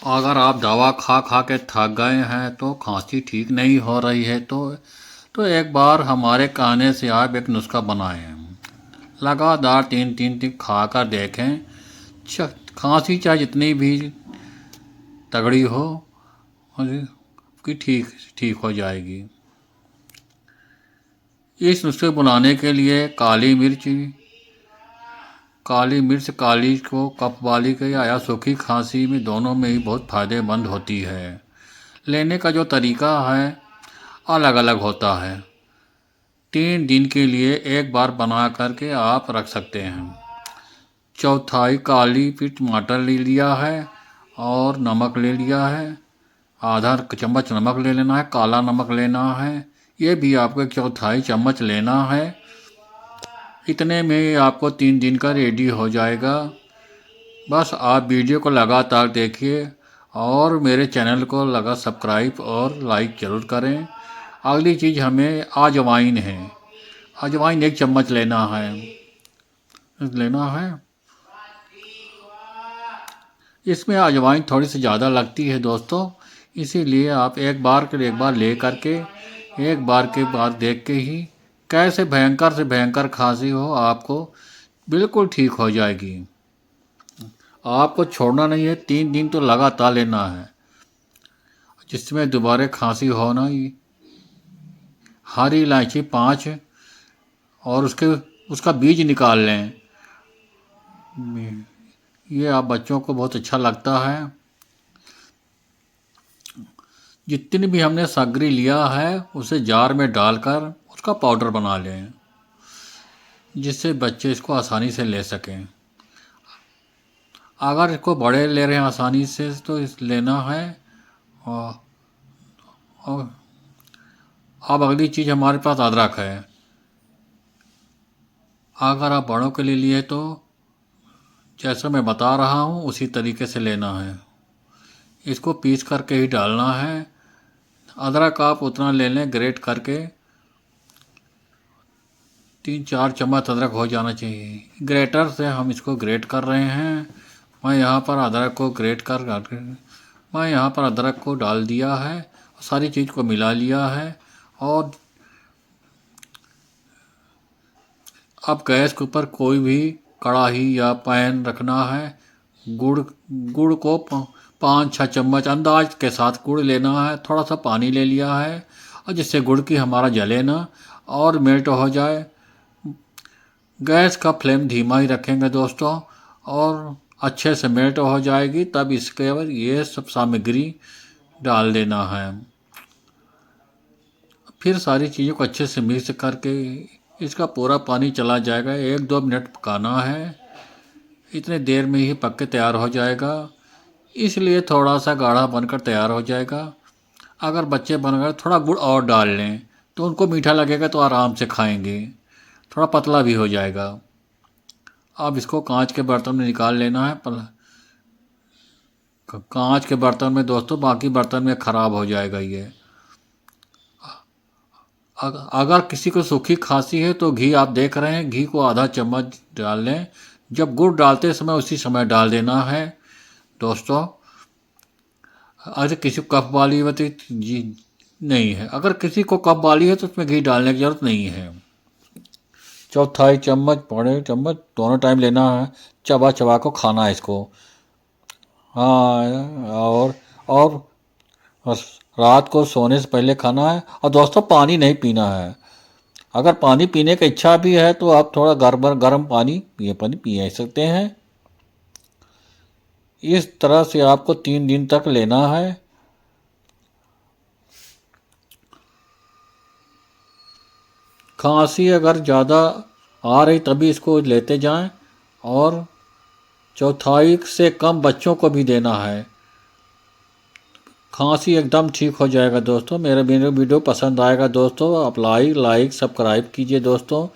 अगर आप दवा खा खा के थक गए हैं तो खांसी ठीक नहीं हो रही है तो एक बार हमारे कहने से आप एक नुस्खा बनाएं। लगातार 3 दिन खा कर देखें। खांसी चाहे जितनी भी तगड़ी हो कि ठीक ठीक हो जाएगी। इस नुस्खे बनाने के लिए काली मिर्च काली को कफ वाली के या सूखी खांसी में दोनों में ही बहुत फ़ायदेमंद होती है। लेने का जो तरीका है अलग अलग होता है। 3 दिन के लिए एक बार बना करके आप रख सकते हैं। चौथाई काली फिर टमाटर ले लिया है और नमक ले लिया है। आधा चम्मच नमक ले लेना है, काला नमक लेना है। ये भी आपको 1/4 चम्मच लेना है। इतने में आपको 3 दिन का रेडी हो जाएगा। बस आप वीडियो को लगातार देखिए और मेरे चैनल को सब्सक्राइब और लाइक ज़रूर करें। अगली चीज़ हमें अजवाइन है। अजवाइन 1 चम्मच लेना है। इसमें अजवाइन थोड़ी सी ज़्यादा लगती है दोस्तों, इसीलिए आप एक बार ले करके एक बार के बाद देख के ही कैसे भयंकर से भयंकर खांसी हो आपको बिल्कुल ठीक हो जाएगी। आपको छोड़ना नहीं है, 3 दिन तो लगातार लेना है। जिसमें दोबारा खांसी हो ना, हरी इलायची 5 और उसका बीज निकाल लें। ये आप बच्चों को बहुत अच्छा लगता है। जितनी भी हमने सामग्री लिया है उसे जार में डालकर उसका पाउडर बना लें, जिससे बच्चे इसको आसानी से ले सकें। अगर इसको बड़े ले रहे हैं आसानी से तो इस लेना है। और अब अगली चीज़ हमारे पास अदरक है। अगर आप बड़ों के लिए लिए तो जैसा मैं बता रहा हूँ उसी तरीके से लेना है। इसको पीस करके ही डालना है। अदरक आप उतना ले लें ग्रेट करके, 3-4 चम्मच अदरक हो जाना चाहिए। ग्रेटर से हम इसको ग्रेट कर रहे हैं। मैं यहाँ पर अदरक को डाल दिया है, सारी चीज़ को मिला लिया है। और अब गैस के ऊपर कोई भी कढ़ाई या पैन रखना है। गुड़ को 5-6 चम्मच अंदाज के साथ गुड़ लेना है। थोड़ा सा पानी ले लिया है और जिससे गुड़ की हमारा जले ना और मेल्ट हो जाए। गैस का फ्लेम धीमा ही रखेंगे दोस्तों, और अच्छे से मेल्ट हो जाएगी। तब इसके ऊपर ये सब सामग्री डाल देना है। फिर सारी चीज़ों को अच्छे से मिक्स करके इसका पूरा पानी चला जाएगा। 1-2 मिनट पकाना है। इतने देर में ही पक के तैयार हो जाएगा, इसलिए थोड़ा सा गाढ़ा बनकर तैयार हो जाएगा। अगर बच्चे बन गए थोड़ा गुड़ और डाल लें तो उनको मीठा लगेगा तो आराम से खाएंगे। थोड़ा पतला भी हो जाएगा। अब इसको कांच के बर्तन में निकाल लेना है। कांच के बर्तन में दोस्तों, बाकी बर्तन में ख़राब हो जाएगा ये। अगर किसी को सूखी खांसी है तो घी आप देख रहे हैं, घी को आधा चम्मच डाल लें। जब गुड़ डालते समय उसी समय डाल देना है दोस्तों। अगर किसी को कफ वाली होती जी नहीं है, अगर किसी को कफ वाली है तो उसमें घी डालने की ज़रूरत नहीं है। 1/4 चम्मच बड़े चम्मच दोनों टाइम लेना है। चबा चबा को खाना है इसको। हाँ, और रात को सोने से पहले खाना है। और दोस्तों पानी नहीं पीना है। अगर पानी पीने की इच्छा भी है तो आप थोड़ा गर्म पानी पी सकते हैं। इस तरह से आपको 3 दिन तक लेना है। खांसी अगर ज़्यादा आ रही तभी इसको लेते जाएं, और 1/4 से कम बच्चों को भी देना है। खांसी एकदम ठीक हो जाएगा दोस्तों। मेरा वीडियो पसंद आएगा दोस्तों, आप लाइक सब्सक्राइब कीजिए दोस्तों।